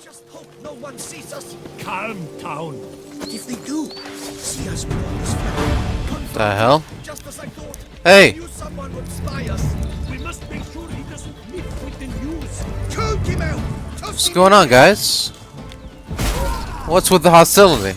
Just hope no one sees us. Calm down. But if they do, see us beyond this flat. The hell? Just as I thought. Hey! I knew someone would spy us. We must make sure he doesn't live with the news. Took him out. What's going on, guys? What's with the hostility?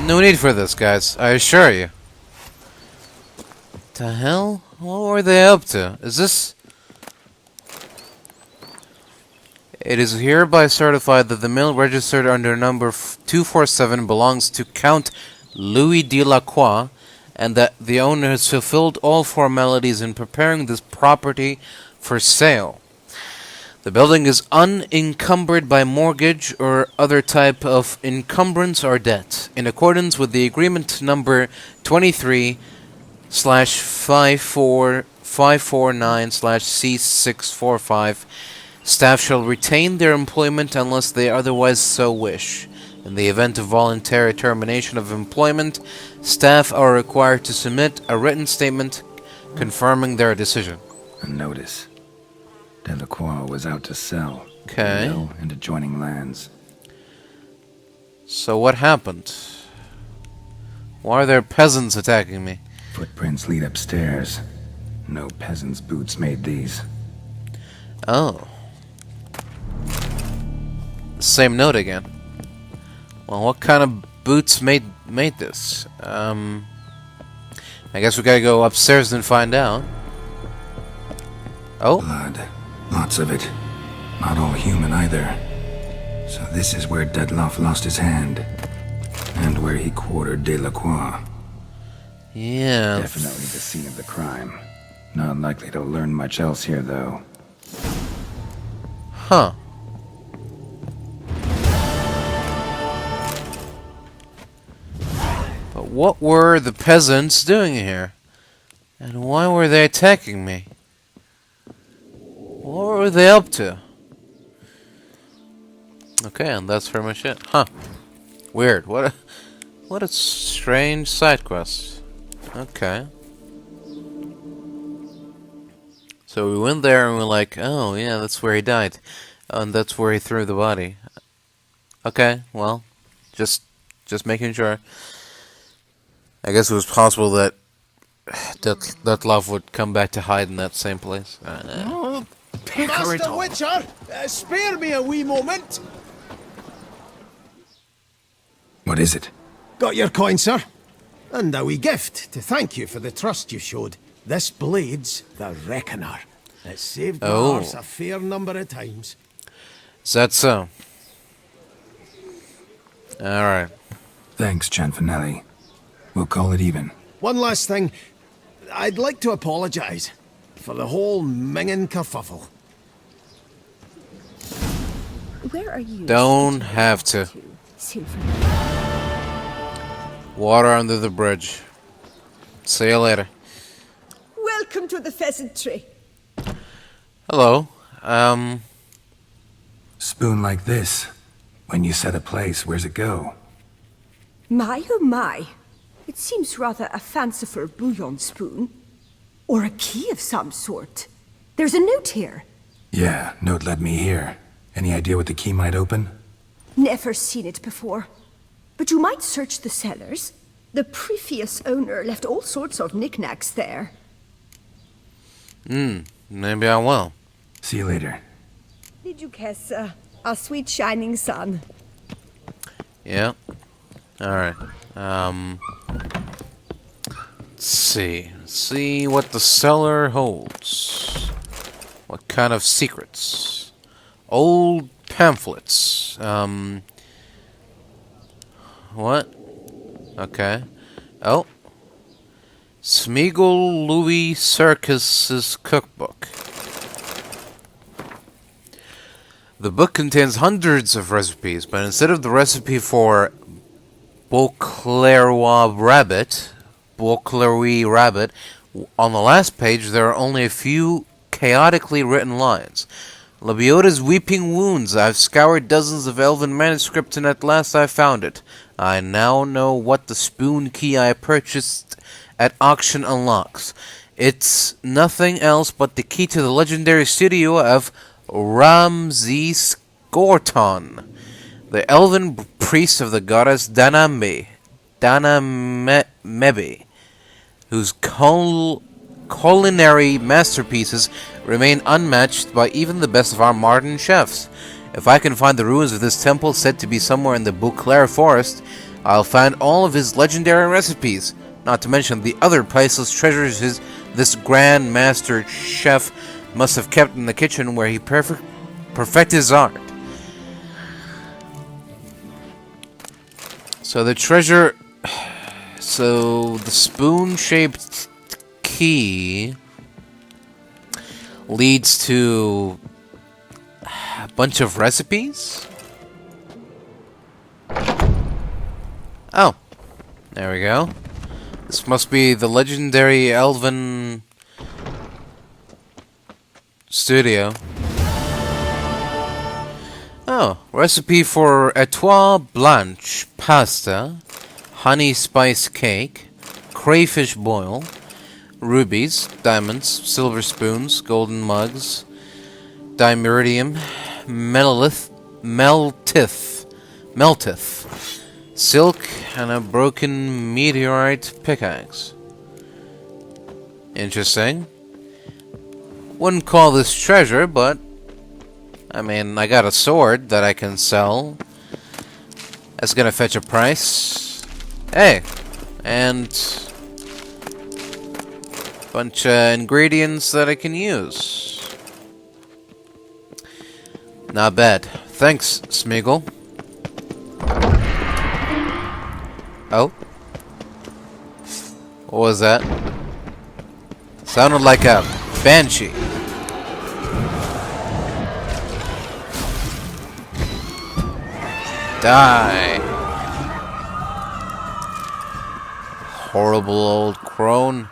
No need for this, guys. I assure you. The hell? What were they up to? Is this... It is hereby certified that the mill registered under number 247 belongs to Count Louis de la Croix, and that the owner has fulfilled all formalities in preparing this property for sale. The building is unencumbered by mortgage or other type of encumbrance or debt. In accordance with the agreement number 23/549/C645, staff shall retain their employment unless they otherwise so wish. In the event of voluntary termination of employment, staff are required to submit a written statement confirming their decision. A notice. Delacroix was out to sell. Okay. The mill and adjoining lands. So what happened? Why are there peasants attacking me? Footprints lead upstairs. No peasant's boots made these. Oh. Same note again. Well, what kind of boots made this? I guess we gotta go upstairs and find out. Oh. Blood. Lots of it. Not all human either. So this is where Dettlaff lost his hand. And where he quartered Delacroix. Yeah. Definitely the scene of the crime. Not likely to learn much else here, though. Huh. But what were the peasants doing here? And why were they attacking me? What were they up to? Okay, and that's pretty much it. Huh. Weird. What a strange side quest. Okay. So we went there and we're like, oh yeah, that's where he died. And that's where he threw the body. Okay, well, just making sure. I guess it was possible that Dettlaff would come back to hide in that same place. Master Witcher, spare me a wee moment. What is it? Got your coin, sir. And a wee gift to thank you for the trust you showed. This blade's the Reckoner. It saved my horse a fair number of times. Is that so? Alright. Thanks, Cianfanelli. We'll call it even. One last thing. I'd like to apologize for the whole minging kerfuffle. Where are you? Don't have to. Water under the bridge. See you later. Welcome to the pheasantry. Hello. Spoon like this. When you set a place, where's it go? My oh my. It seems rather a fanciful bouillon spoon. Or a key of some sort. There's a note here. Yeah, note led me here. Any idea what the key might open? Never seen it before. But you might search the cellars. The previous owner left all sorts of knickknacks there. Maybe I will. See you later. Did you guess, our sweet shining sun? Yeah. Alright. Let's see. See what the cellar holds. What kind of secrets? Old pamphlets. What? Okay. Oh. Smeagol Louis Circus's cookbook. The book contains hundreds of recipes, but instead of the recipe for Beaucleroi rabbit, on the last page there are only a few chaotically written lines. Lebioda's weeping wounds. I've scoured dozens of elven manuscripts, and at last I found it. I now know what the spoon key I purchased at auction unlocks. It's nothing else but the key to the legendary studio of Ramses Gorton, the elven priest of the goddess Danamebi, whose culinary masterpieces remain unmatched by even the best of our modern chefs. If I can find the ruins of this temple said to be somewhere in the Beauclair forest, I'll find all of his legendary recipes, not to mention the other priceless treasures this grand master chef must have kept in the kitchen where he perfect his art. So the treasure... So the spoon-shaped key leads to a bunch of recipes? Oh, there we go. This must be the legendary elven studio. Oh, recipe for étoile blanche pasta, honey spice cake, crayfish boil, rubies, diamonds, silver spoons, golden mugs, dimeridium, meltith, silk, and a broken meteorite pickaxe. Interesting. Wouldn't call this treasure, but I mean, I got a sword that I can sell. That's gonna fetch a price. Hey, and a bunch of ingredients that I can use. Not bad. Thanks, Smeagol. Oh? What was that? Sounded like a banshee. Die. Horrible old crone.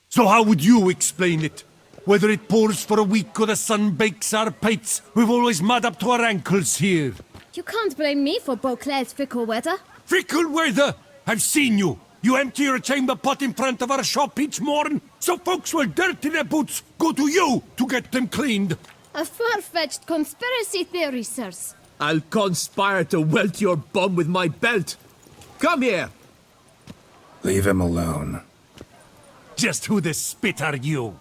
So how would you explain it? Whether it pours for a week or the sun bakes our pipes, we've always mud up to our ankles here. You can't blame me for Beauclair's fickle weather. Fickle weather! I've seen you! You empty your chamber pot in front of our shop each morn, so folks will dirty their boots go to you to get them cleaned. A far-fetched conspiracy theory, sirs. I'll conspire to welt your bum with my belt. Come here. Leave him alone. Just who the spit are you?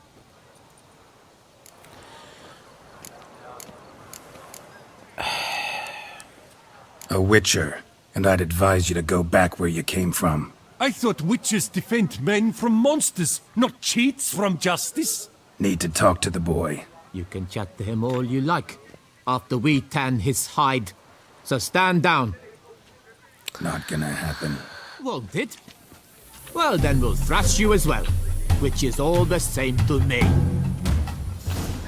A witcher, and I'd advise you to go back where you came from. I thought witches defend men from monsters, not cheats from justice. Need to talk to the boy. You can chat to him all you like, after we tan his hide. So stand down. Not gonna happen. Won't it? Well, then we'll thrash you as well, which is all the same to me.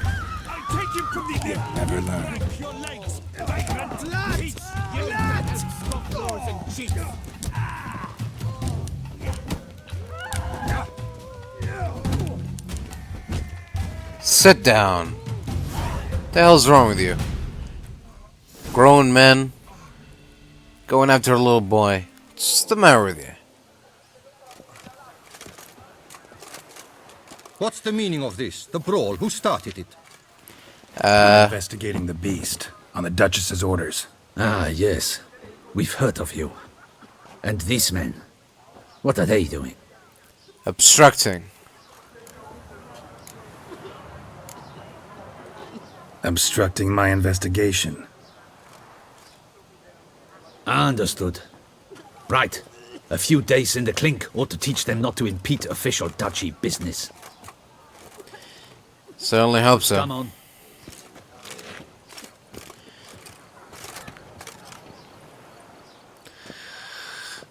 I'll take him from the air. Never learn. Break your legs. Vagrant peace. You floors and cheeks. Sit down. The hell's wrong with you? Grown men going after a little boy. What's the matter with you? What's the meaning of this? The brawl? Who started it? Investigating the beast on the Duchess's orders. Ah, yes. We've heard of you. And these men, what are they doing? Obstructing. Obstructing my investigation. Understood. Right. A few days in the clink ought to teach them not to impede official duchy business. Certainly hope so. Come on.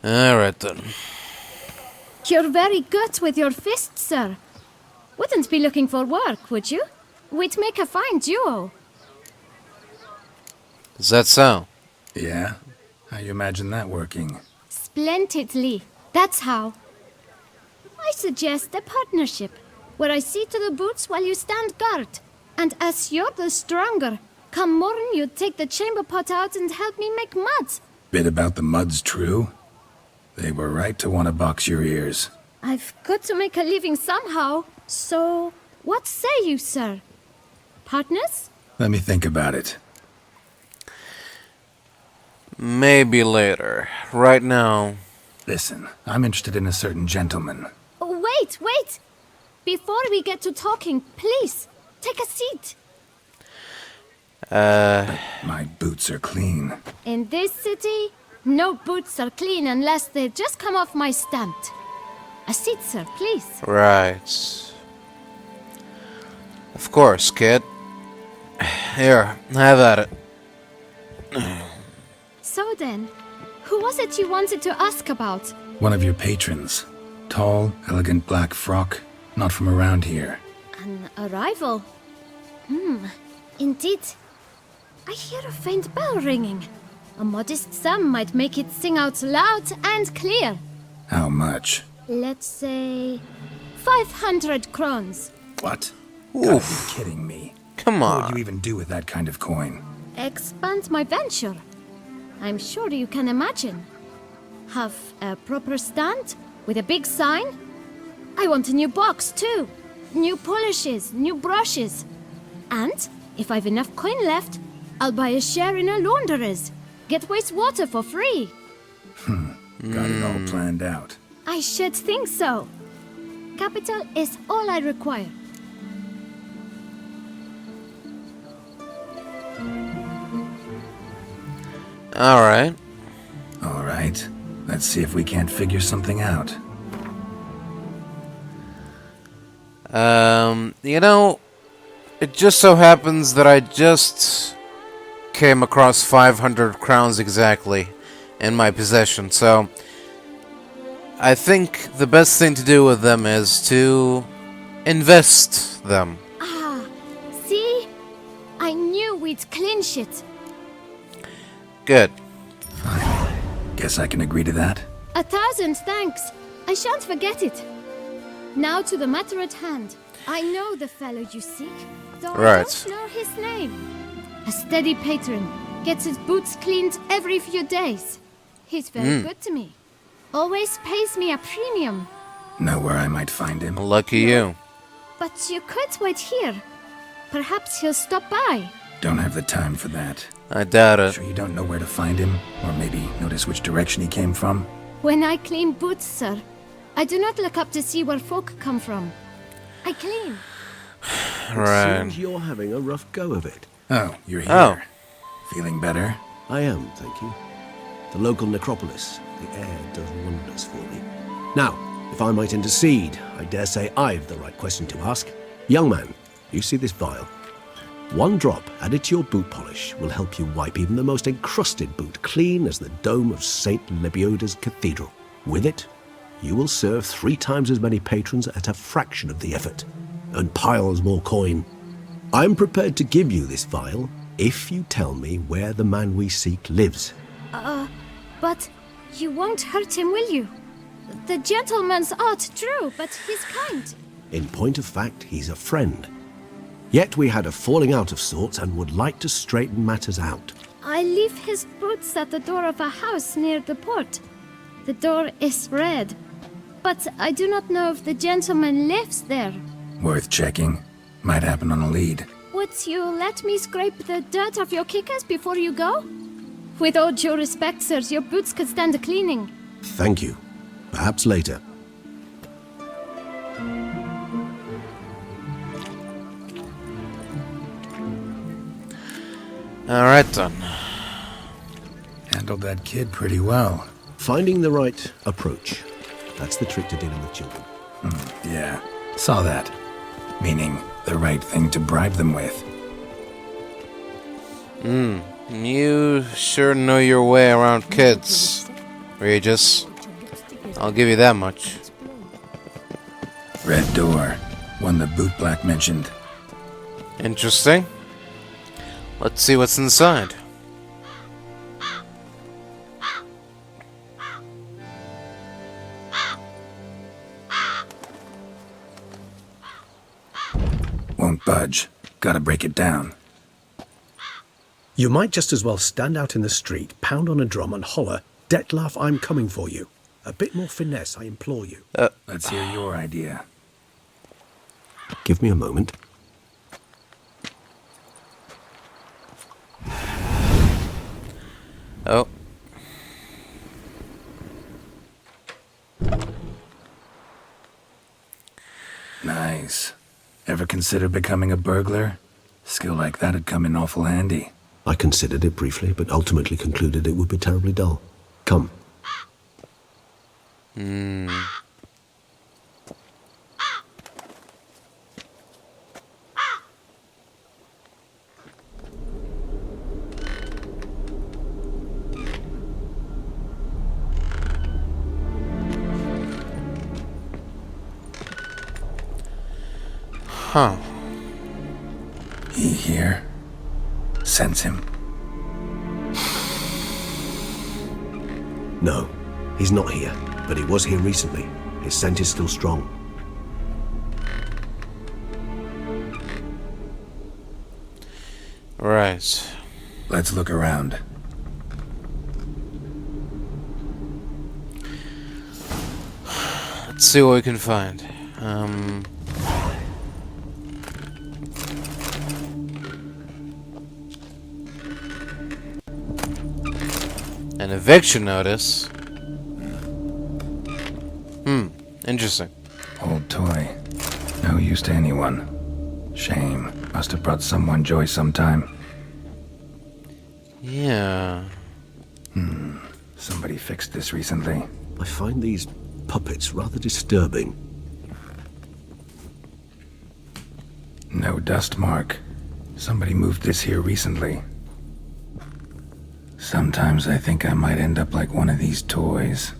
Alright then. You're very good with your fists, sir. Wouldn't be looking for work, would you? We'd make a fine duo. Does that so? Yeah? How you imagine that working? Splendidly. That's how. I suggest a partnership. where I see to the boots while you stand guard. And as you're the stronger, come morn you take the chamber pot out and help me make mud. Bit about the mud's true? They were right to want to box your ears. I've got to make a living somehow, so what say you, sir? Partners? Let me think about it. Maybe later. Right now. Listen, I'm interested in a certain gentleman. Oh, wait! Before we get to talking, please, take a seat. My boots are clean. In this city, no boots are clean unless they just come off my stamp. A seat, sir, please. Right. Of course, kid. Here, have at it. So then, who was it you wanted to ask about? One of your patrons. Tall, elegant black frock. Not from around here. An arrival? Indeed. I hear a faint bell ringing. A modest sum might make it sing out loud and clear. How much? Let's say 500 crowns. What? Oof. Gotta be kidding me. Come What would on. you even do with that kind of coin? Expand my venture. I'm sure you can imagine. Have a proper stand with a big sign. I want a new box too. New polishes, new brushes. And if I've enough coin left, I'll buy a share in a launderer's. Get wastewater for free. Got it all planned out. I should think so. Capital is all I require. Alright. Alright. Let's see if we can't figure something out. You know, it just so happens that I just came across 500 crowns exactly in my possession, so I think the best thing to do with them is to invest them. Ah, see? I knew we'd clinch it. Good. Fine. Guess I can agree to that. 1,000 thanks. I shan't forget it. Now to the matter at hand. I know the fellow you seek, though I don't know his name. A steady patron, gets his boots cleaned every few days. He's very good to me. Always pays me a premium. Know where I might find him? Lucky you. But you could wait here. Perhaps he'll stop by. Don't have the time for that. I doubt it. Sure you don't know where to find him? Or maybe notice which direction he came from? When I clean boots, sir, I do not look up to see where folk come from. I clean. Right. Seems you're having a rough go of it. Oh, you're here. Oh. Feeling better? I am, thank you. The local necropolis. The air does wonders for me. Now, if I might intercede, I dare say I've the right question to ask. Young man, you see this vial? One drop added to your boot polish will help you wipe even the most encrusted boot clean as the dome of St. Lebioda's cathedral. With it, you will serve 3 times as many patrons at a fraction of the effort, and piles more coin. I'm prepared to give you this vial if you tell me where the man we seek lives. But you won't hurt him, will you? The gentleman's art, true, but he's kind. In point of fact, he's a friend. Yet we had a falling out of sorts and would like to straighten matters out. I leave his boots at the door of a house near the port. The door is red, but I do not know if the gentleman lives there. Worth checking. Might happen on a lead. Would you let me scrape the dirt off your kickers before you go? With all due respect, sirs, your boots could stand a cleaning. Thank you. Perhaps later. Alright then. Handled that kid pretty well. Finding the right approach. That's the trick to dealing with children. Yeah, saw that. Meaning, the right thing to bribe them with. You sure know your way around kids, Regis. I'll give you that much. Red door. One the bootblack mentioned. Interesting. Let's see what's inside. won't budge. Gotta break it down. You might just as well stand out in the street, pound on a drum and holler, "Dettlaff, I'm coming for you." A bit more finesse, I implore you. Let's hear your idea. Give me a moment. Oh. Nice. Ever consider becoming a burglar? Skill like that'd come in awful handy. I considered it briefly, but ultimately concluded it would be terribly dull. Come. Huh. He here? Sense him. No, he's not here, but he was here recently. His scent is still strong. Right. Let's look around. Let's see what we can find. An eviction notice. Interesting. Old toy. No use to anyone. Shame. Must have brought someone joy sometime. Yeah. Somebody fixed this recently. I find these puppets rather disturbing. No dust mark. Somebody moved this here recently. Sometimes I think I might end up like one of these toys.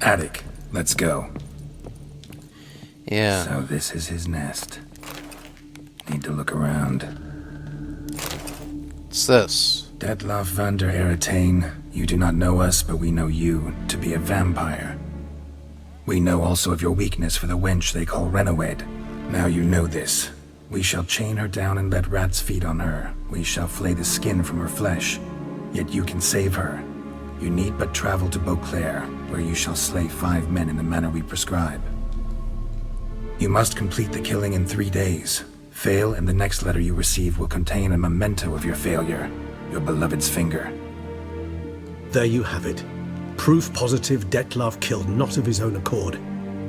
Attic, let's go. Yeah. So this is his nest. Need to look around. What's this? Dettlaff van der Eretain, you do not know us, but we know you to be a vampire. We know also of your weakness for the wench they call Renowed. Now you know this. We shall chain her down and let rats feed on her. We shall flay the skin from her flesh. Yet you can save her. You need but travel to Beauclair, where you shall slay 5 men in the manner we prescribe. You must complete the killing in 3 days. Fail, and the next letter you receive will contain a memento of your failure. Your beloved's finger. There you have it. Proof positive Dettlaff killed not of his own accord.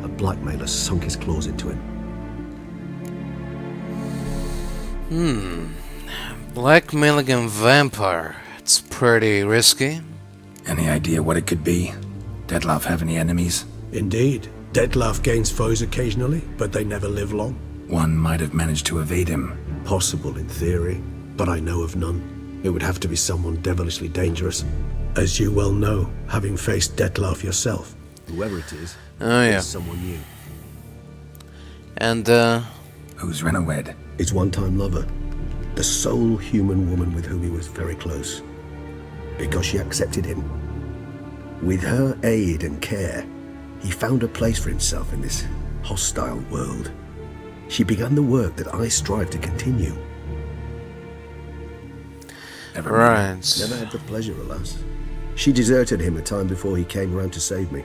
A blackmailer sunk his claws into him. Blackmailing a vampire. It's pretty risky. Any idea what it could be? Dettlaff have any enemies? Indeed. Dettlaff gains foes occasionally, but they never live long. One might have managed to evade him. Possible in theory, but I know of none. It would have to be someone devilishly dangerous. As you well know, having faced Dettlaff yourself. Whoever it is, someone new. And, Who's Renowed? His one-time lover. The sole human woman with whom he was very close. Because she accepted him. With her aid and care, he found a place for himself in this hostile world. She began the work that I strive to continue. right. Never had the pleasure, alas. She deserted him a time before he came round to save me,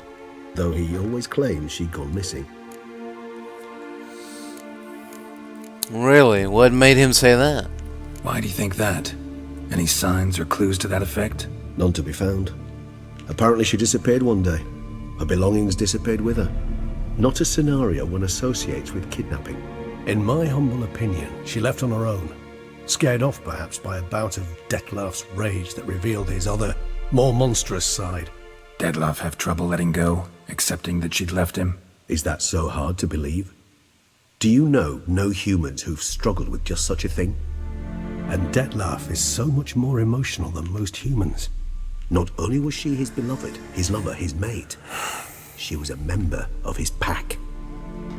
though he always claimed she'd gone missing. Really? What made him say that? Why do you think that? Any signs or clues to that effect? None to be found. Apparently she disappeared one day. Her belongings disappeared with her. Not a scenario one associates with kidnapping. In my humble opinion, she left on her own. Scared off perhaps by a bout of Dettlaff's rage that revealed his other, more monstrous side. Dettlaff have trouble letting go, accepting that she'd left him? Is that so hard to believe? Do you know no humans who've struggled with just such a thing? And Dettlaff is so much more emotional than most humans. Not only was she his beloved, his lover, his mate, she was a member of his pack.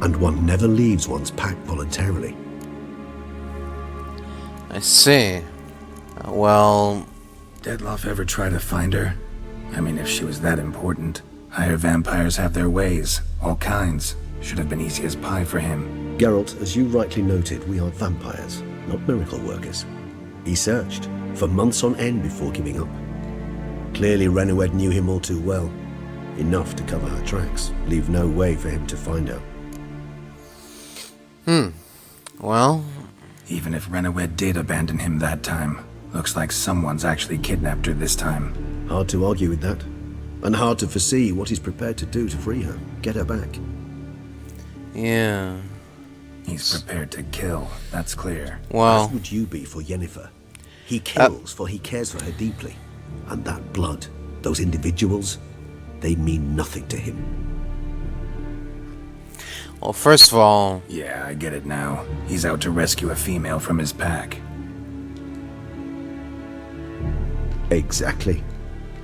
And one never leaves one's pack voluntarily. I see. Well... Dettlaff ever try to find her? I mean, if she was that important. Higher vampires have their ways, all kinds. Should have been easy as pie for him. Geralt, as you rightly noted, we are vampires, not miracle workers. He searched for months on end before giving up. Clearly Renowed knew him all too well. Enough to cover her tracks, leave no way for him to find her. Well, Even if Renowed did abandon him that time, looks like someone's actually kidnapped her this time. Hard to argue with that. And hard to foresee what he's prepared to do to free her, get her back. yeah. He's prepared to kill, that's clear. Well, As would you be for Yennefer. He kills for he cares for her deeply. And that blood, those individuals, they mean nothing to him. well, first of all, Yeah, I get it now. He's out to rescue a female from his pack. Exactly.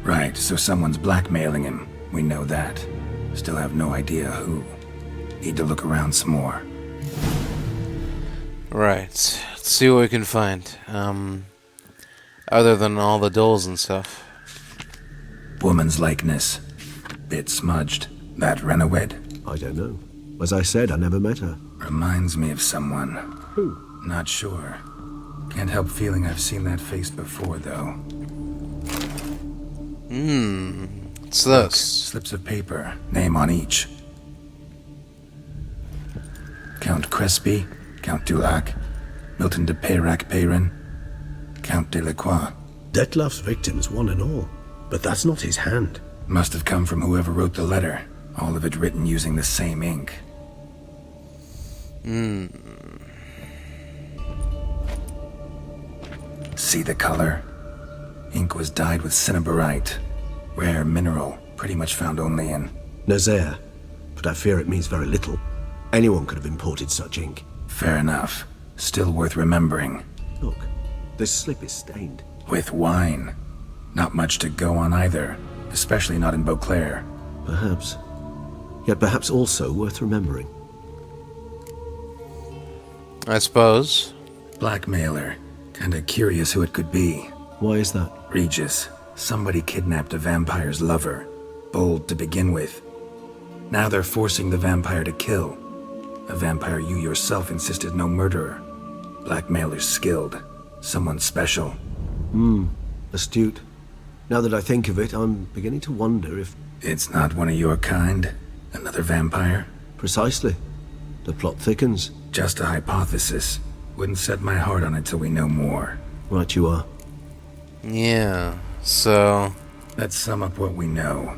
Right, so someone's blackmailing him. We know that. Still have no idea who. Need to look around some more. right. Let's see what we can find. Other than all the dolls and stuff. Woman's likeness. Bit smudged. That Renowed? I don't know. As I said, I never met her. Reminds me of someone. Who? Not sure. Can't help feeling I've seen that face before, though. What's this? Slips of paper, name on each. Count Crespi, Count Dulac, Milton de Peyrac-Peyrin, Count Delacroix. Dettlaff's victims, one and all. But that's not his hand. Must have come from whoever wrote the letter. All of it written using the same ink. See the color? Ink was dyed with cinnabarite. Rare mineral, pretty much found only in... Nazaire. But I fear it means very little. Anyone could have imported such ink. Fair enough. Still worth remembering. Look, this slip is stained. With wine. Not much to go on either. Especially not in Beauclair. Perhaps. Yet perhaps also worth remembering. I suppose. Blackmailer. Kinda curious who it could be. Why is that? Regis. Somebody kidnapped a vampire's lover. Bold to begin with. Now they're forcing the vampire to kill. A vampire you yourself insisted no murderer. Blackmailer's skilled. Someone special. Astute. Now that I think of it, I'm beginning to wonder if... It's not one of your kind? Another vampire? Precisely. The plot thickens. Just a hypothesis. Wouldn't set my heart on it till we know more. Right you are. Yeah, so... Let's sum up what we know.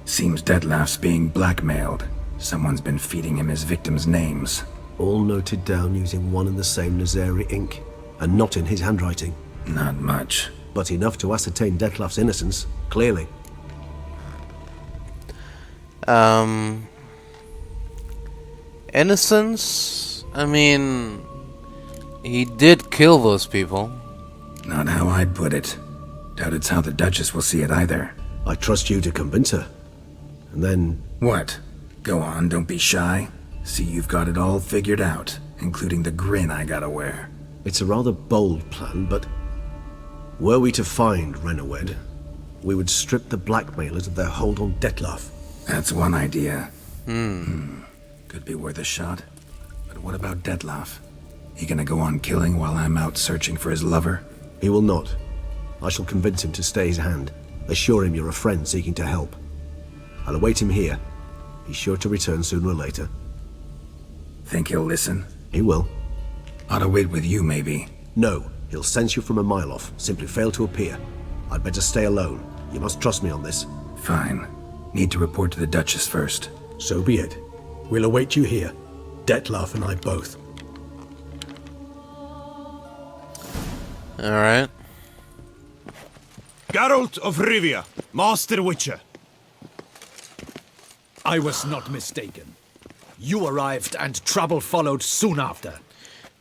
Seems Dettlaff's being blackmailed. Someone's been feeding him his victims' names. All noted down using one and the same Nazari ink. And not in his handwriting. Not much. But enough to ascertain Dettlaff's innocence, clearly. Innocence? I mean... He did kill those people. Not how I'd put it. Doubt it's how the Duchess will see it either. I trust you to convince her. And then... What? Go on, don't be shy. See you've got it all figured out, including the grin I gotta wear. It's a rather bold plan, but... Were we to find Renowed, we would strip the blackmailers of their hold on Dettlaff. That's one idea. Could be worth a shot. But what about Dettlaff? He gonna go on killing while I'm out searching for his lover? He will not. I shall convince him to stay his hand. Assure him you're a friend seeking to help. I'll await him here. He's sure to return sooner or later. Think he'll listen? He will. Ought to wait with you, maybe. No, he'll sense you from a mile off. Simply fail to appear. I'd better stay alone. You must trust me on this. Fine. Need to report to the Duchess first. So be it. We'll await you here. Dettlaff and I both. Alright. Geralt of Rivia, Master Witcher. I was not mistaken. You arrived and trouble followed soon after.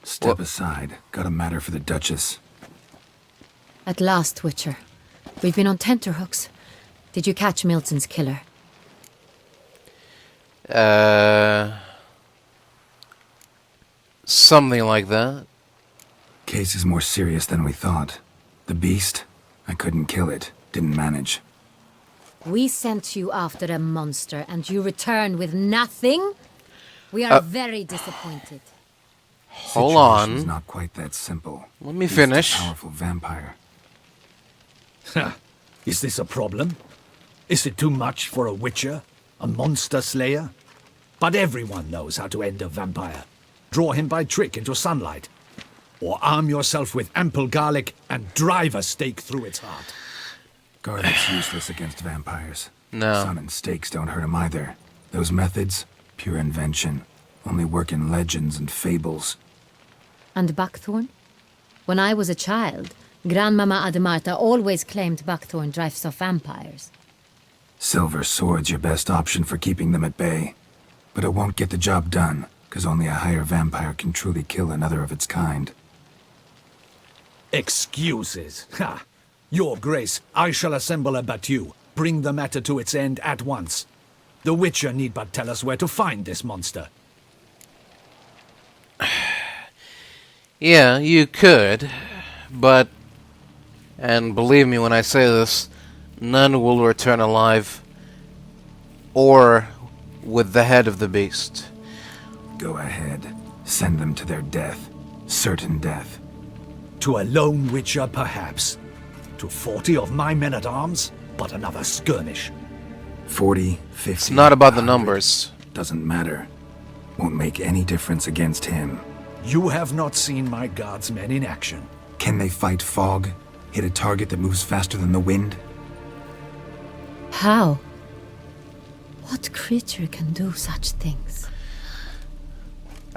Step aside. Got a matter for the Duchess. At last, Witcher. We've been on tenterhooks. Did you catch Milton's killer? Something like that. Case is more serious than we thought. The beast? I couldn't kill it. Didn't manage. We sent you after a monster, and you return with nothing? We are very disappointed. Hold Situation's on. not quite that simple. Let me He's finish. a powerful vampire. Is this a problem? Is it too much for a witcher? A monster slayer? But everyone knows how to end a vampire. Draw him by trick into sunlight. Or arm yourself with ample garlic and drive a stake through its heart. Garlic's useless against vampires. No. Sun and stakes don't hurt him either. Those methods, pure invention. Only work in legends and fables. And buckthorn? When I was a child, Grandmama Ademarta always claimed buckthorn drives off vampires. Silver sword's your best option for keeping them at bay. But it won't get the job done, because only a higher vampire can truly kill another of its kind. Excuses. Ha! Your Grace, I shall assemble a battue. Bring the matter to its end at once. The Witcher need but tell us where to find this monster. Yeah, you could, but, and believe me when I say this, none will return alive or with the head of the beast. Go ahead. Send them to their death. Certain death. To a lone Witcher, perhaps. To 40 of my men-at-arms, but another skirmish. 40, 50... It's not about the 100. numbers. Doesn't matter. Won't make any difference against him. You have not seen my guardsmen in action. Can they fight fog? Hit a target that moves faster than the wind? How? What creature can do such things?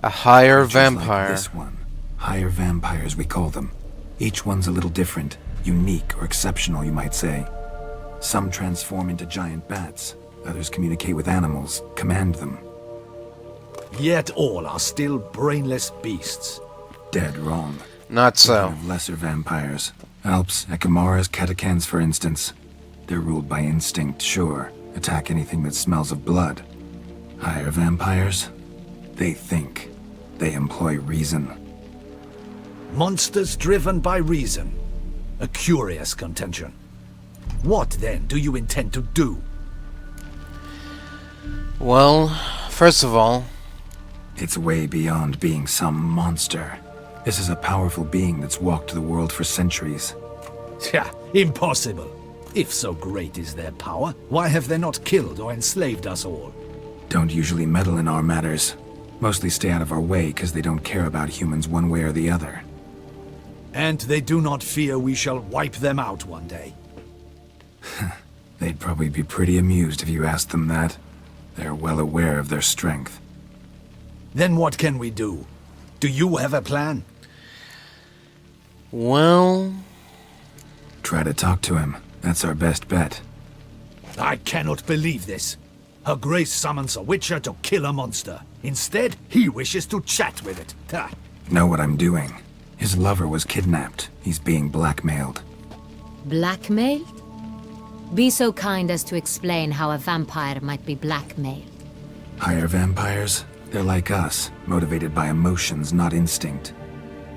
A higher Creatures like vampire. this one. Higher vampires, we call them. Each one's a little different. Unique or exceptional, you might say. Some transform into giant bats. Others communicate with animals, command them. Yet all are still brainless beasts. Dead wrong. Not so. Thinking of lesser vampires. Alps, Ekamaras, Catacans, for instance. They're ruled by instinct, sure. Attack anything that smells of blood. Higher vampires? They think. They employ reason. Monsters driven by reason. A curious contention. What, then, do you intend to do? Well, first of all, It's way beyond being some monster. This is a powerful being that's walked the world for centuries. Yeah, impossible. If so great is their power, why have they not killed or enslaved us all? Don't usually meddle in our matters. Mostly stay out of our way because they don't care about humans one way or the other. And they do not fear we shall wipe them out one day. They'd probably be pretty amused if you asked them that. They're well aware of their strength. Then what can we do? Do you have a plan? well, Try to talk to him. That's our best bet. I cannot believe this. Her Grace summons a Witcher to kill a monster. Instead, he wishes to chat with it. Ha! Know what I'm doing. His lover was kidnapped. He's being blackmailed. Blackmailed? Be so kind as to explain how a vampire might be blackmailed. Higher vampires? They're like us, motivated by emotions, not instinct.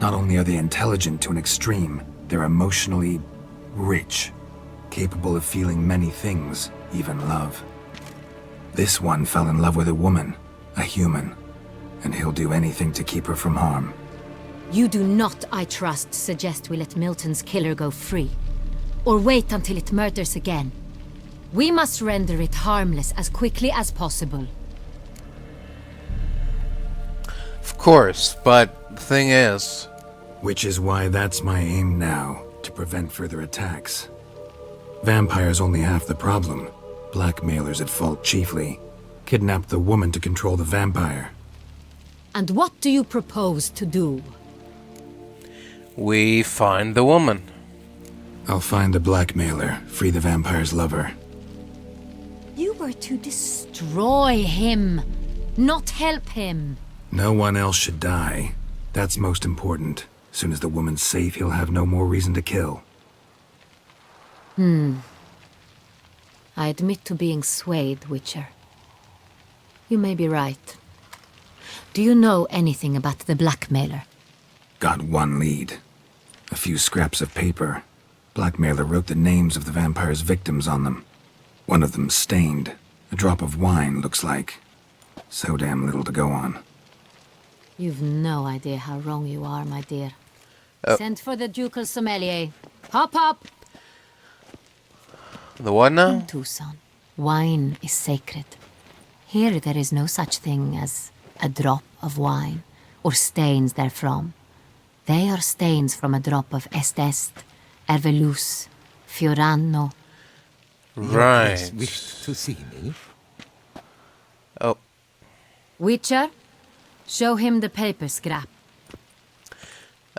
Not only are they intelligent to an extreme, they're emotionally rich, capable of feeling many things, even love. This one fell in love with a woman, a human, and he'll do anything to keep her from harm. You do not, I trust, suggest we let Milton's killer go free. Or wait until it murders again. We must render it harmless as quickly as possible. of course, but the thing is, Which is why that's my aim now, to prevent further attacks. Vampires only half the problem. Blackmailers at fault chiefly. Kidnapped the woman to control the vampire. And what do you propose to do? we find the woman. I'll find the blackmailer, free the vampire's lover. You were to destroy him, not help him. No one else should die. That's most important. Soon as the woman's safe, he'll have no more reason to kill. I admit to being swayed, Witcher. You may be right. Do you know anything about the blackmailer? Got one lead. A few scraps of paper. Blackmailer wrote the names of the vampire's victims on them. One of them stained. A drop of wine, looks like. So damn little to go on. You've no idea how wrong you are, my dear. Oh. Send for the ducal sommelier. Hop, hop! The what now? Tucson. Wine is sacred. Here there is no such thing as a drop of wine, or stains therefrom. They are stains from a drop of Est, Ervelus, Fiorano. Right. Wished to see me? Oh. Witcher, show him the paper scrap.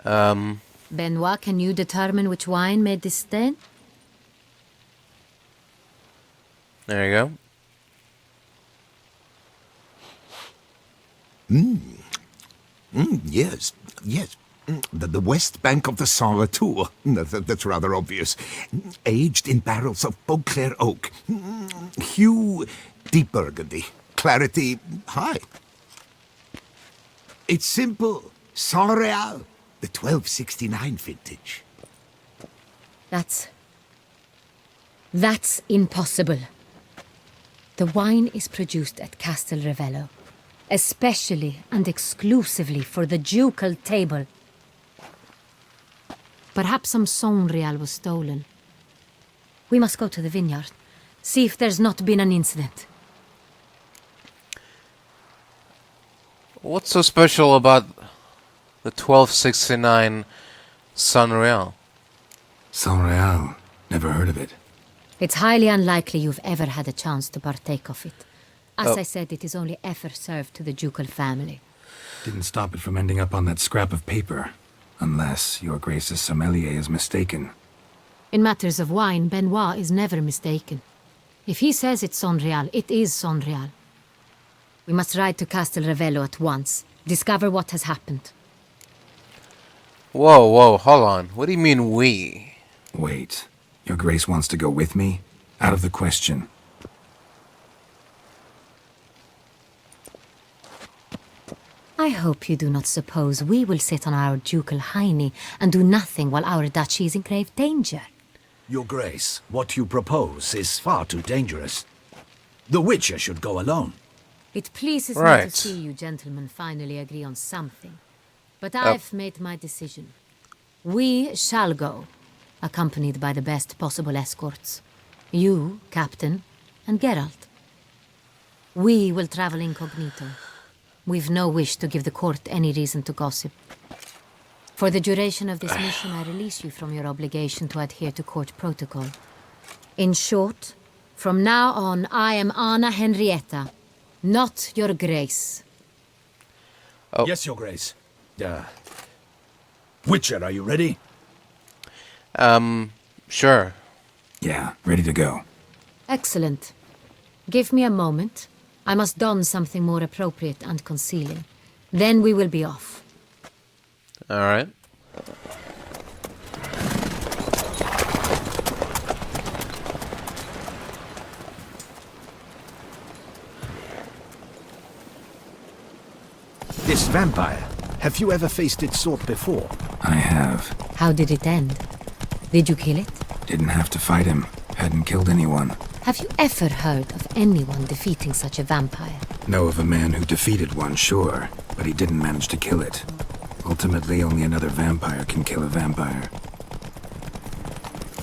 Benoit, can you determine which wine made this stain? There you go. Yes, yes. The west bank of the Saint Retour. That's rather obvious. Aged in barrels of Beauclair oak. Hue, deep burgundy. Clarity, high. It's simple. Saint Real, the 1269 vintage. That's impossible. The wine is produced at Castel Revello, especially and exclusively for the ducal table. Perhaps some Sonreal was stolen. We must go to the vineyard, see if there's not been an incident. What's so special about the 1269 Sunreal? Saint-Real. Never heard of it. It's highly unlikely you've ever had a chance to partake of it. As I said, it is only ever served to the ducal family. Didn't stop it from ending up on that scrap of paper. Unless your Grace's sommelier is mistaken. In matters of wine, Benoit is never mistaken. If he says it's Sonreal, it is Sonreal. We must ride to Castel Revello at once. Discover what has happened. Whoa, hold on. What do you mean we? Wait. Your Grace wants to go with me? Out of the question. I hope you do not suppose we will sit on our ducal hiney and do nothing while our duchy is in grave danger. Your Grace, what you propose is far too dangerous. The Witcher should go alone. It pleases me Right. to see you gentlemen finally agree on something. But I've made my decision. We shall go, accompanied by the best possible escorts. You, Captain, and Geralt. We will travel incognito. We've no wish to give the court any reason to gossip. For the duration of this mission, I release you from your obligation to adhere to court protocol. In short, from now on, I am Anna Henrietta, not your Grace. Oh. Yes, Your Grace. Witcher, are you ready? Sure. Yeah, ready to go. Excellent. Give me a moment. I must don something more appropriate and concealing. Then we will be off. Alright. This vampire, have you ever faced its sort before? I have. How did it end? Did you kill it? Didn't have to fight him. Hadn't killed anyone. Have you ever heard of anyone defeating such a vampire? Know of a man who defeated one, sure, but he didn't manage to kill it. Ultimately, only another vampire can kill a vampire.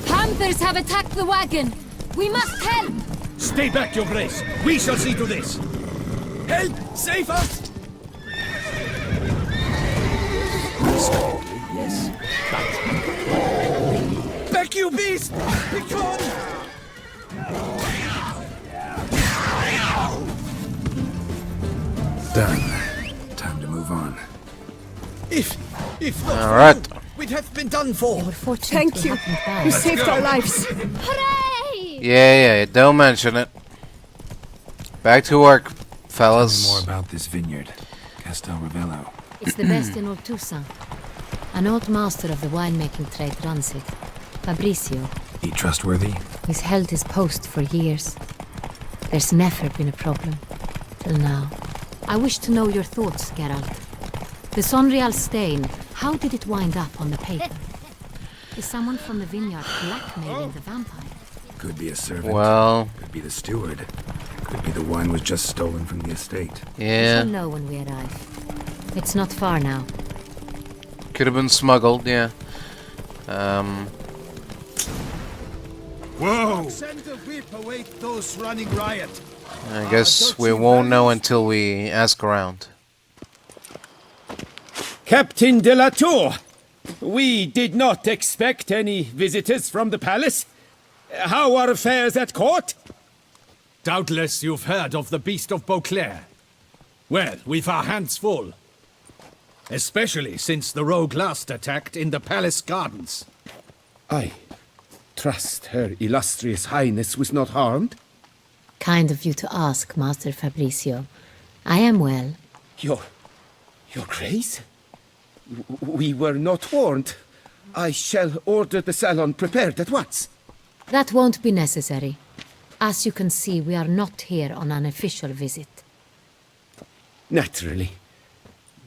Panthers have attacked the wagon! We must help! Stay back, Your Grace. We shall see to this. Help! Save us! Yes, but... Back, you beast! Be gone! Done. Time to move on. If not, Alright. we'd have been done for. We're fortunate Thank we you. happened by. You saved our lives. Hooray! Yeah, don't mention it. Back to work, Tell me more fellas. about this vineyard. Castel Revello. It's the best in all Tucson. An old master of the winemaking trade runs it. Fabricio. He trustworthy? He's held his post for years. There's never been a problem. Till now. I wish to know your thoughts, Geralt. The Sonreal stain, how did it wind up on the paper? Is someone from the vineyard blackmailing the vampire? Could be a servant. Well, Could be the steward. Could be the wine was just stolen from the estate. We Yeah, shall know when we arrive. It's not far now. could have been smuggled, yeah. Whoa! Send the whip, await those running riot. I guess we won't know until we ask around. Captain de la Tour, we did not expect any visitors from the palace. How are affairs at court? Doubtless you've heard of the Beast of Beauclair. Well, we've our hands full. Especially since the rogue last attacked in the palace gardens. I trust Her Illustrious Highness was not harmed. Kind of you to ask, Master Fabricio. I am well. Your Grace? We were not warned. I shall order the salon prepared at once. That won't be necessary. As you can see, we are not here on an official visit. Naturally.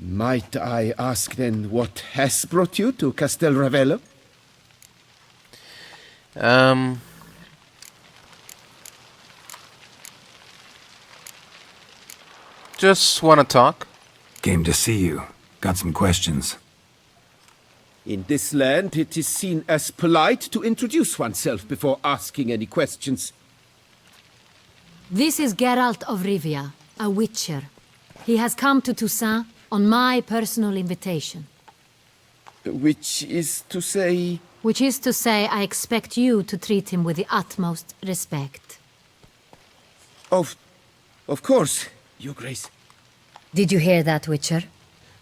Might I ask then what has brought you to Castel Ravello? Just want to talk. Came to see you. Got some questions. In this land, it is seen as polite to introduce oneself before asking any questions. This is Geralt of Rivia, a witcher. He has come to Toussaint on my personal invitation. Which is to say... Which is to say, I expect you to treat him with the utmost respect. Of course, Your Grace. Did you hear that, Witcher?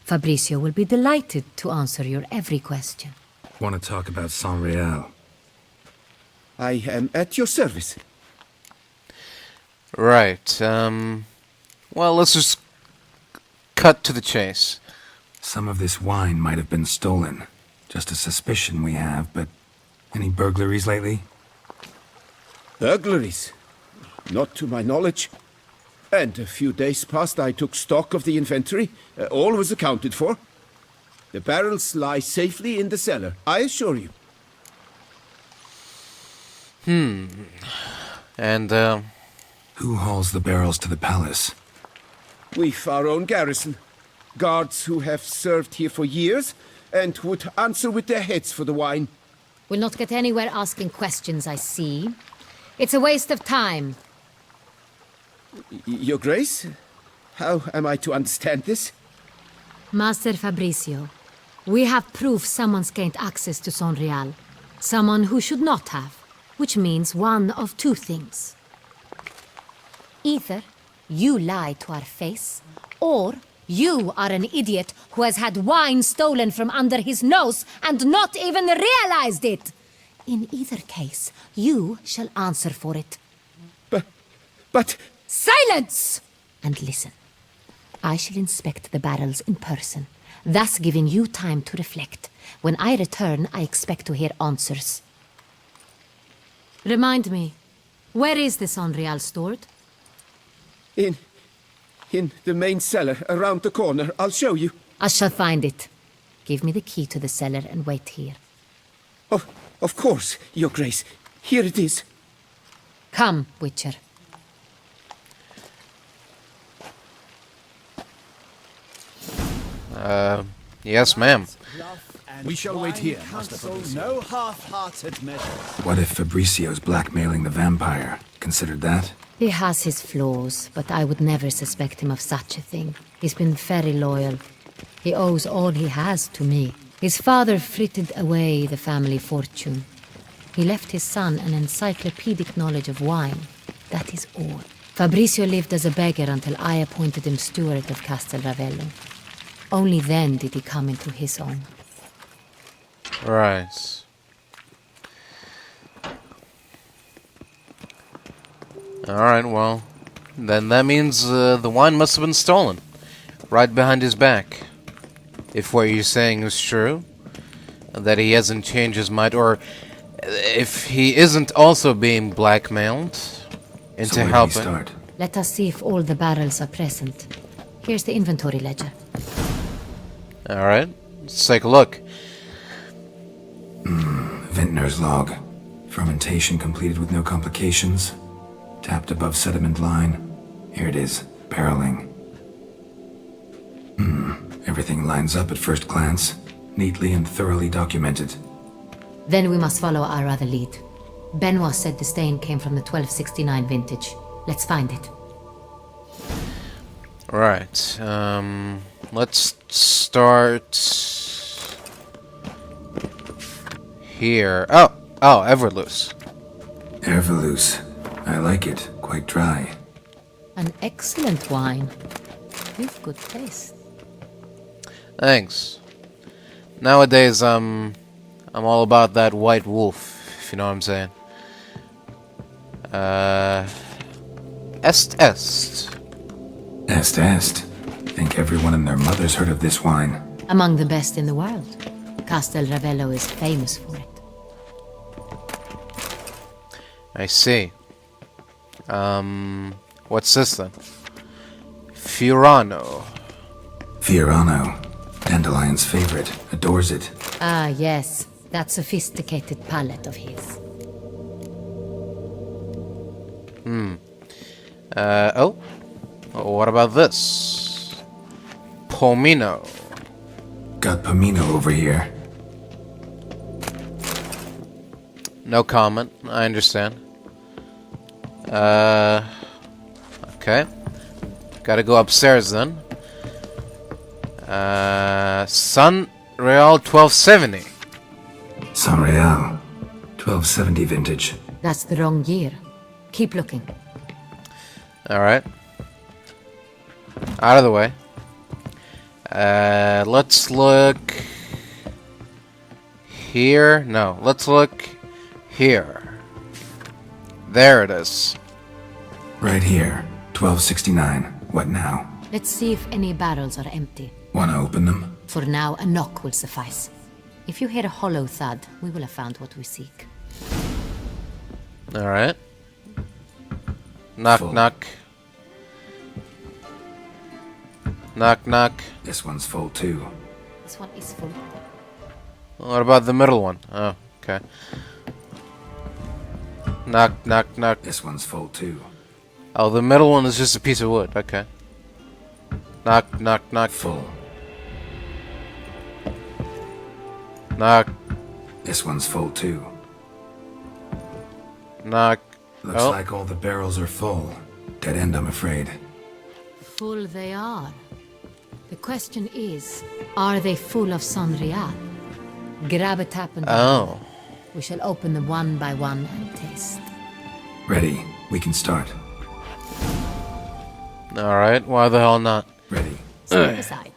Fabricio will be delighted to answer your every question. Want to talk about Saint Real? I am at your service. Right, well, let's just cut to the chase. Some of this wine might have been stolen. Just a suspicion we have, but any burglaries lately? Burglaries? Not to my knowledge. And a few days past I took stock of the inventory. All was accounted for. The barrels lie safely in the cellar, I assure you. And, Who hauls the barrels to the palace? We've our own garrison. Guards who have served here for years and would answer with their heads for the wine. We'll not get anywhere asking questions, I see. It's a waste of time. Your Grace? How am I to understand this? Master Fabricio, we have proof someone's gained access to Saint Real. Someone who should not have. Which means one of two things. Either you lie to our face, or you are an idiot who has had wine stolen from under his nose and not even realized it. In either case, you shall answer for it. But... Silence! And listen. I shall inspect the barrels in person, thus giving you time to reflect. When I return, I expect to hear answers. Remind me, where is the Saint Real stored? In the main cellar, around the corner. I'll show you. I shall find it. Give me the key to the cellar and wait here. Oh, of course, Your Grace. Here it is. Come, Witcher. yes, ma'am. We shall wait here, Master Fabricio. No half-hearted measures. What if Fabricio's blackmailing the vampire? Considered that? He has his flaws, but I would never suspect him of such a thing. He's been very loyal. He owes all he has to me. His father frittered away the family fortune. He left his son an encyclopedic knowledge of wine. That is all. Fabricio lived as a beggar until I appointed him steward of Castel Ravello. Only then did he come into his own. Right. Alright, well, then that means the wine must have been stolen. Right behind his back. If what you're saying is true, that he hasn't changed his mind, or if he isn't also being blackmailed into So where do we helping. start? Let us see if all the barrels are present. Here's the inventory ledger. Alright, let's take a look. Vintner's log. Fermentation completed with no complications. Tapped above sediment line. Here it is, barreling. Everything lines up at first glance, neatly and thoroughly documented. Then we must follow our other lead. Benoit said the stain came from the 1269 vintage. Let's find it. Right. Let's start here. Oh, Everloose. Everloose. I like it. Quite dry. An excellent wine. You've good taste. Thanks. Nowadays, I'm all about that white wolf, if you know what I'm saying. Est. Est. Think everyone and their mother's heard of this wine. Among the best in the world. Castel Ravello is famous for it. I see. What's this then? Fiorano. Dandelion's favorite. Adores it. Ah, yes. That sophisticated palate of his. What about this? Pomino. Got Pomino over here. No comment. I understand. Okay. Gotta go upstairs then. Sun Real 1270. San Real. 1270 vintage. That's the wrong year. Keep looking. Alright. Out of the way. Let's look here. No, let's look here. There it is. Right here. 1269. What now? Let's see if any barrels are empty. Wanna open them? For now, a knock will suffice. If you hear a hollow thud, we will have found what we seek. Alright. Knock, Full. knock. Knock, knock. This one's full too. This one is full. What about the middle one? Oh, okay. Knock, knock, knock. This one's full too. Oh, the middle one is just a piece of wood. Okay. Knock, knock, knock. Full. Knock, This one's full too. knock. Looks Oh. like all the barrels are full. Dead end, I'm afraid. Full they are. The question is, are they full of Sanrial? Grab a tap and Oh. we shall open them one by one and taste. Ready. We can start. Alright, why the hell not? Ready. Step aside.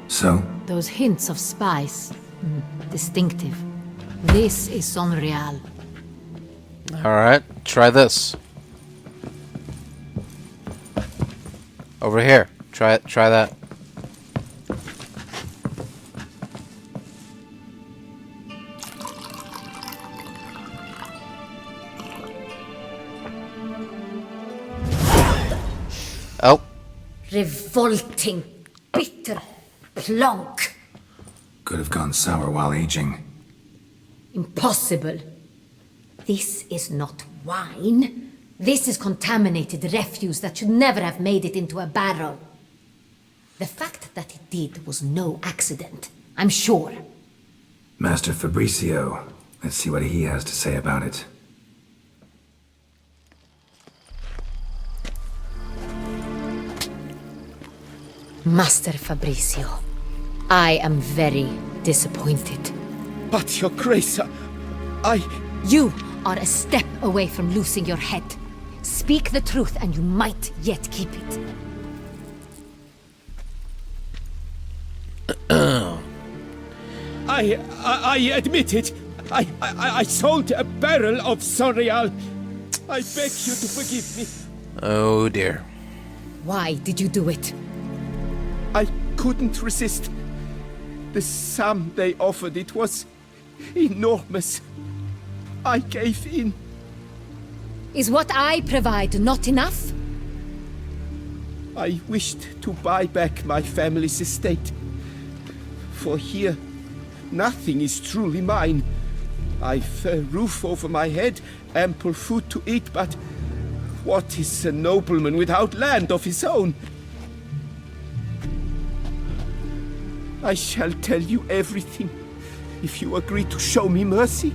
So, Those hints of spice, distinctive. This is Sonreal. Alright, try this. Over here. Try that. Oh. Revolting, bitter, plonk. could have gone sour while aging. Impossible. This is not wine. This is contaminated refuse that should never have made it into a barrel. The fact that it did was no accident, I'm sure. Master Fabricio. Let's see what he has to say about it. Master Fabricio, I am very disappointed. But, Your Grace, I... You are a step away from losing your head. Speak the truth and you might yet keep it. I admit it. I sold a barrel of Sonreal. I beg you to forgive me. Oh dear. Why did you do it? I couldn't resist. The sum they offered, it was enormous. I gave in. Is what I provide not enough? I wished to buy back my family's estate. For here, nothing is truly mine. I've a roof over my head, ample food to eat, but what is a nobleman without land of his own? I shall tell you everything, if you agree to show me mercy.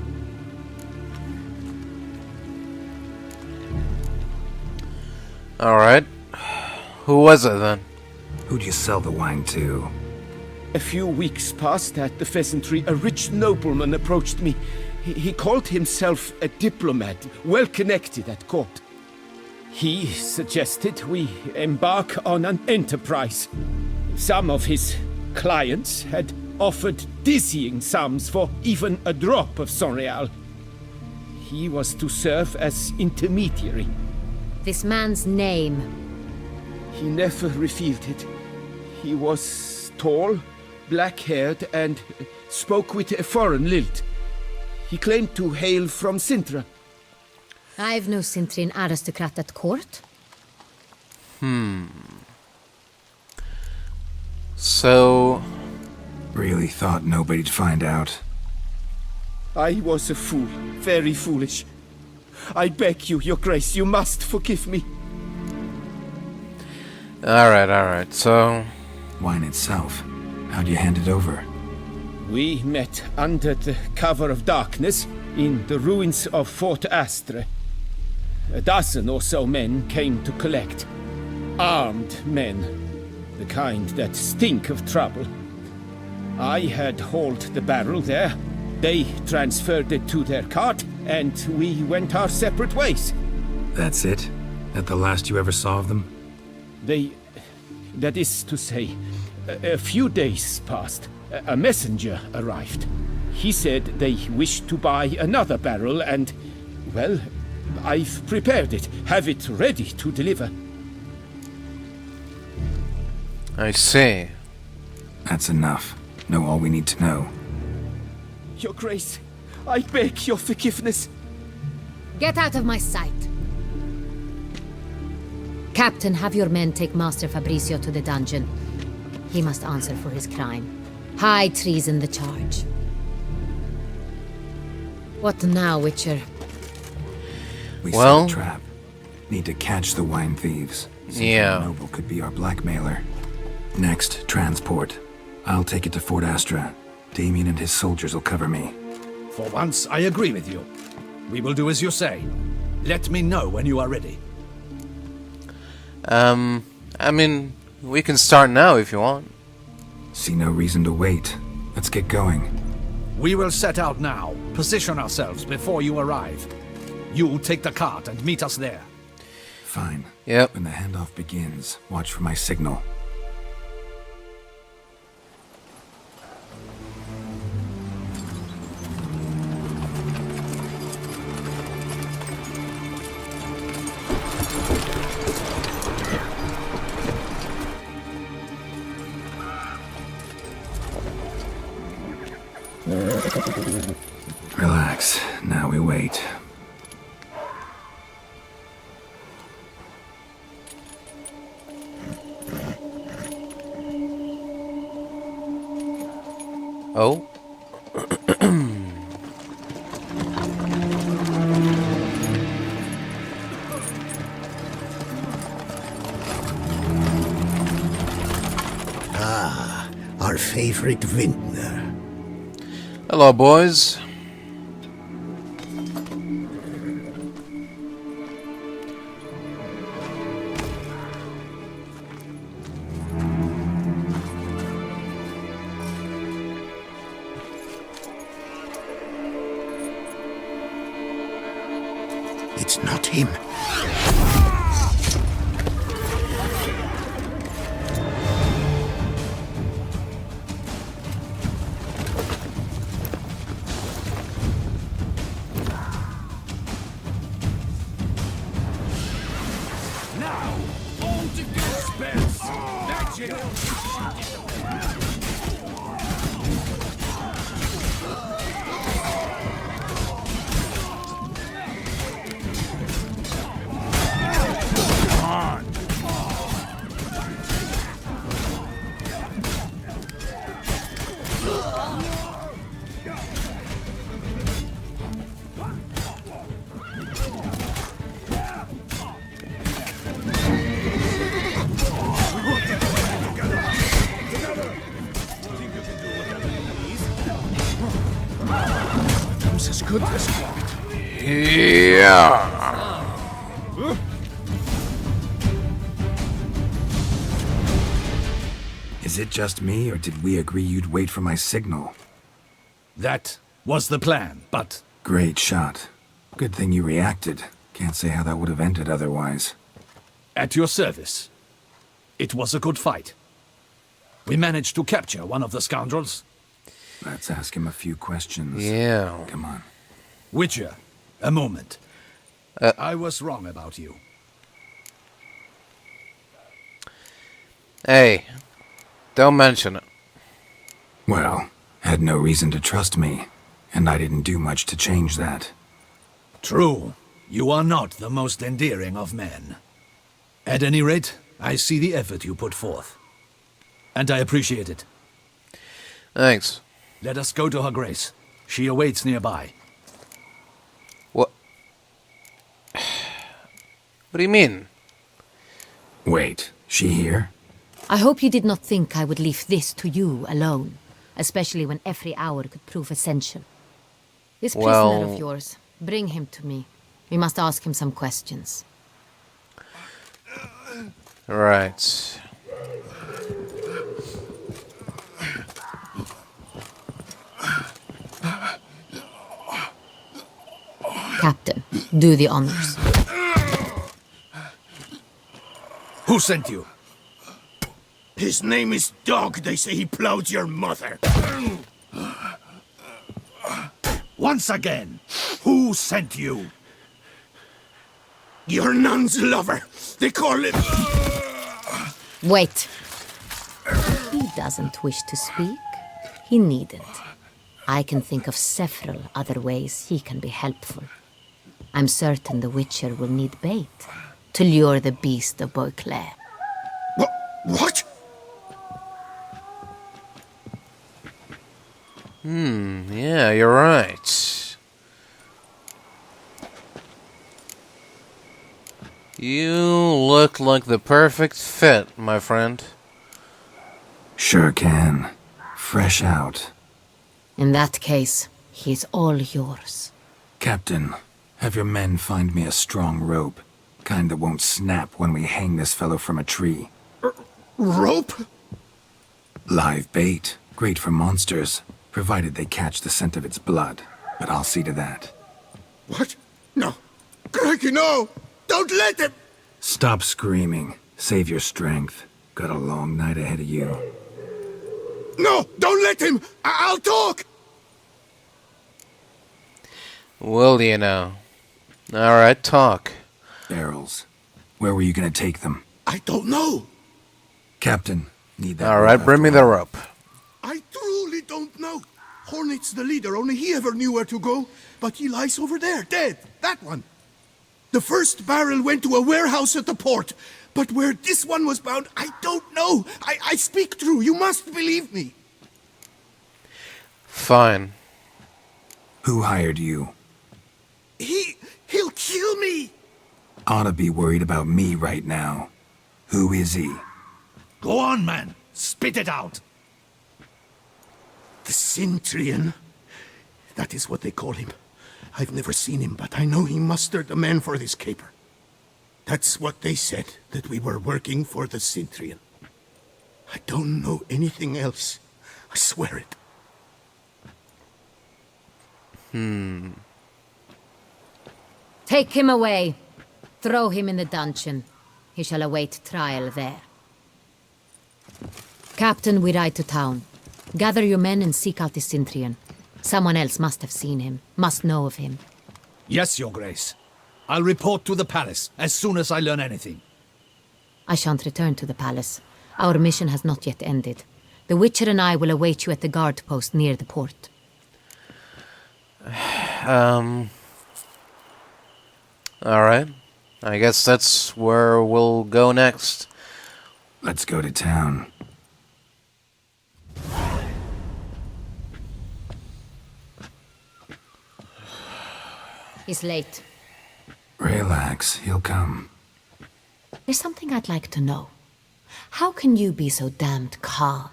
Alright. Who was it then? Who'd you sell the wine to? A few weeks past at the pheasantry, a rich nobleman approached me. He called himself a diplomat, well connected at court. He suggested we embark on an enterprise. Some of his clients had offered dizzying sums for even a drop of Sonreal. He was to serve as intermediary. This man's name. He never revealed it. He was tall, black-haired, and spoke with a foreign lilt. He claimed to hail from Sintra. I've no Sintrian aristocrat at court. So... Really thought nobody'd find out. I was a fool, very foolish. I beg you, your grace, you must forgive me. Alright, so... Wine itself. How'd you hand it over? We met under the cover of darkness in the ruins of Fort Astre. A dozen or so men came to collect. Armed men. The kind that stink of trouble. I had hauled the barrel there. They transferred it to their cart, and we went our separate ways. That's it? That the last you ever saw of them? That is to say, a few days passed. A messenger arrived. He said they wished to buy another barrel and, well, I've prepared it. Have it ready to deliver. I see. That's enough. Know all we need to know. Your Grace, I beg your forgiveness. Get out of my sight. Captain, have your men take Master Fabricio to the dungeon. He must answer for his crime. High treason the charge. What now, Witcher? We Well- set a trap. Need to catch the wine thieves. Yeah. The noble could be our blackmailer. Next, transport. I'll take it to Fort Astra. Damien and his soldiers will cover me. For once, I agree with you. We will do as you say. Let me know when you are ready. I mean, we can start now if you want. See no reason to wait. Let's get going. We will set out now. Position ourselves before you arrive. You take the cart and meet us there. Fine. Yep. When the handoff begins, watch for my signal. Relax. Now we wait. Oh? Our favorite vintner. Hello, boys. It's not him. Now, all to get spares. That's it. seems as good as locked. Yeah. Is it just me, or did we agree you'd wait for my signal? That was the plan, but Great shot. Good thing you reacted. Can't say how that would have ended otherwise. at your service. It was a good fight. We managed to capture one of the scoundrels. Let's ask him a few questions. Yeah. Come on. Witcher, a moment. I was wrong about you. Hey, don't mention it. Well, had no reason to trust me, and I didn't do much to change that. True. You are not the most endearing of men. At any rate, I see the effort you put forth. And I appreciate it. Thanks. Let us go to her grace. She awaits nearby. What? What do you mean? Wait, she here? I hope you did not think I would leave this to you alone, especially when every hour could prove essential. This prisoner of yours, bring him to me. We must ask him some questions. Right. Captain, do the honors. Who sent you? His name is Dog. They say he plowed your mother. Once again, who sent you? Your nun's lover. They call him... Wait. He doesn't wish to speak. He needn't. I can think of several other ways he can be helpful. I'm certain the Witcher will need bait to lure the beast of Beauclair. What? Yeah, you're right. You look like the perfect fit, my friend. Sure can. Fresh out. In that case, he's all yours. Captain, have your men find me a strong rope. Kind that won't snap when we hang this fellow from a tree. Rope? Live bait. Great for monsters, provided they catch the scent of its blood. But I'll see to that. What? No. Crikey, no! Don't let him! Stop screaming. Save your strength. Got a long night ahead of you. No! Don't let him! I'll talk! Will you now? Alright, talk. Barrels. Where were you gonna take them? I don't know. Captain, need that. Alright, bring me the rope. I truly don't know. Hornet's the leader, only he ever knew where to go. But he lies over there, dead. That one. The first barrel went to a warehouse at the port. But where this one was bound, I don't know. I speak true. You must believe me. Fine. Who hired you? He'll kill me. Oughta be worried about me right now. Who is he? Go on, man. Spit it out. The Cintrian. That is what they call him. I've never seen him, but I know he mustered the men for this caper. That's what they said, that we were working for the Cintrian. I don't know anything else. I swear it. Take him away. Throw him in the dungeon. He shall await trial there. Captain, we ride to town. Gather your men and seek out the Cintrian. Someone else must have seen him, must know of him. Yes, Your Grace. I'll report to the palace as soon as I learn anything. I shan't return to the palace. Our mission has not yet ended. The Witcher and I will await you at the guard post near the port. Alright. I guess that's where we'll go next. Let's go to town. He's late. Relax, he'll come. There's something I'd like to know. How can you be so damned calm?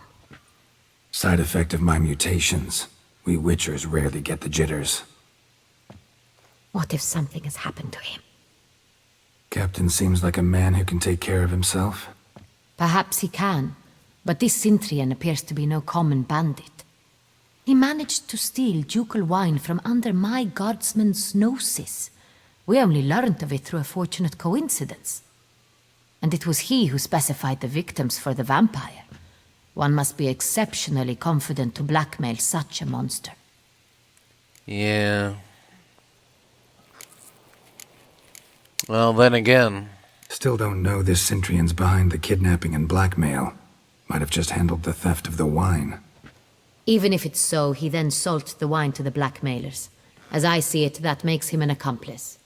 Side effect of my mutations. We Witchers rarely get the jitters. What if something has happened to him? Captain seems like a man who can take care of himself. Perhaps he can, but this Sintrian appears to be no common bandit. He managed to steal ducal wine from under my guardsman's noses. We only learned of it through a fortunate coincidence. And it was he who specified the victims for the vampire. One must be exceptionally confident to blackmail such a monster. Yeah. Well, then again... Still don't know this Sintrian's behind the kidnapping and blackmail. Might have just handled the theft of the wine. Even if it's so, he then sold the wine to the blackmailers. As I see it, that makes him an accomplice.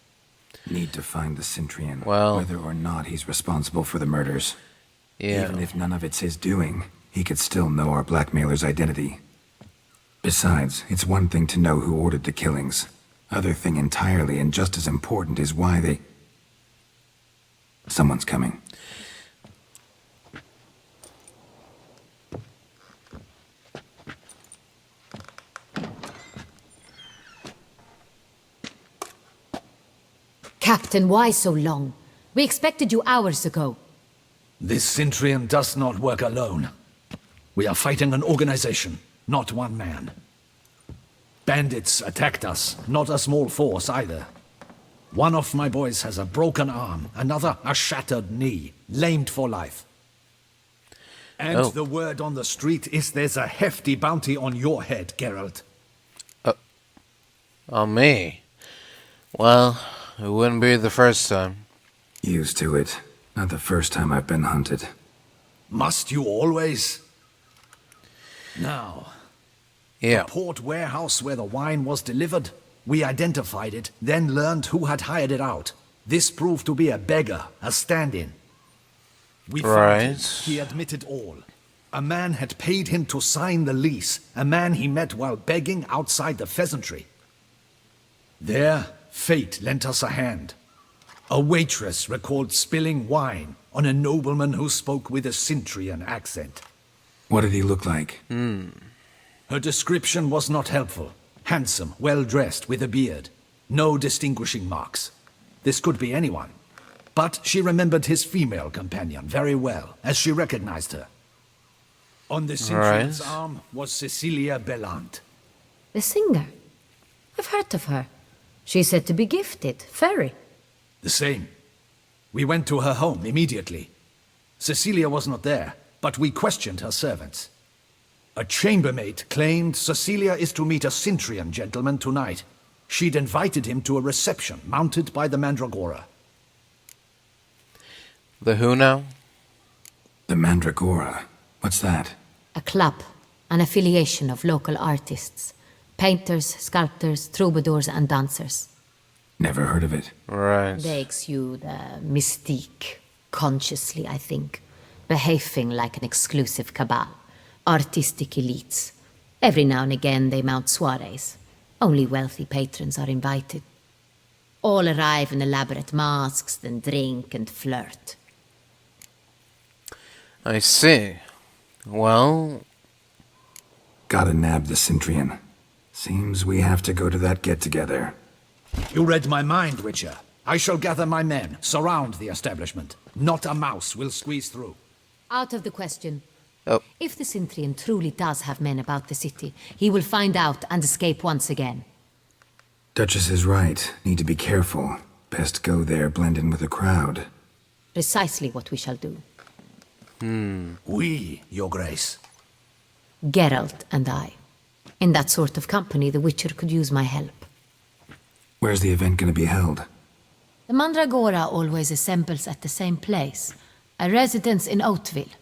Need to find the Sintrian, well, whether or not he's responsible for the murders. Yeah. Even if none of it's his doing, he could still know our blackmailer's identity. Besides, it's one thing to know who ordered the killings. Other thing entirely, and just as important, is why they... Someone's coming. Captain, why so long? We expected you hours ago. This Sintrian does not work alone. We are fighting an organization, not one man. Bandits attacked us, not a small force either. One of my boys has a broken arm, another a shattered knee, lamed for life. And the word on the street is there's a hefty bounty on your head, Geralt. On me? Well, it wouldn't be the first time. Used to it. Not the first time I've been hunted. Must you always? Now, Yeah. the port warehouse where the wine was delivered, we identified it, then learned who had hired it out. This proved to be a beggar, a stand-in. We found him. He admitted all. A man had paid him to sign the lease, a man he met while begging outside the pheasantry. There, fate lent us a hand. A waitress recalled spilling wine on a nobleman who spoke with a Sintrian accent. What did he look like? Her description was not helpful. Handsome, well-dressed, with a beard. No distinguishing marks. This could be anyone. But she remembered his female companion very well, as she recognized her. On the Sintrian's arm was Cecilia Bellant. The singer? I've heard of her. She's said to be gifted, fairy. The same. We went to her home immediately. Cecilia was not there, but we questioned her servants. A chambermaid claimed Cecilia is to meet a Sintrian gentleman tonight. She'd invited him to a reception mounted by the Mandragora. The who now? The Mandragora. What's that? A club, an affiliation of local artists. Painters, sculptors, troubadours and dancers. Never heard of it. Right. They exude mystique, consciously, I think. Behaving like an exclusive cabal. Artistic elites. Every now and again they mount soirees. Only wealthy patrons are invited. All arrive in elaborate masks, then drink and flirt. I see. Well... Gotta nab the Sintrian. Seems we have to go to that get-together. You read my mind, Witcher. I shall gather my men, surround the establishment. Not a mouse will squeeze through. Out of the question. Oh. If the Sintrian truly does have men about the city, he will find out and escape once again. Duchess is right. Need to be careful. Best go there, blend in with the crowd. Precisely what we shall do. We, Your Grace. Geralt and I. In that sort of company, the Witcher could use my help. Where's the event gonna be held? The Mandragora always assembles at the same place, a residence in Oatville.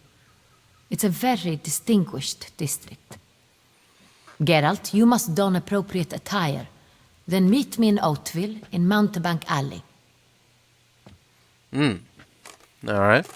It's a very distinguished district. Geralt, you must don appropriate attire. Then meet me in Oatville in Mountebank Alley. Alright.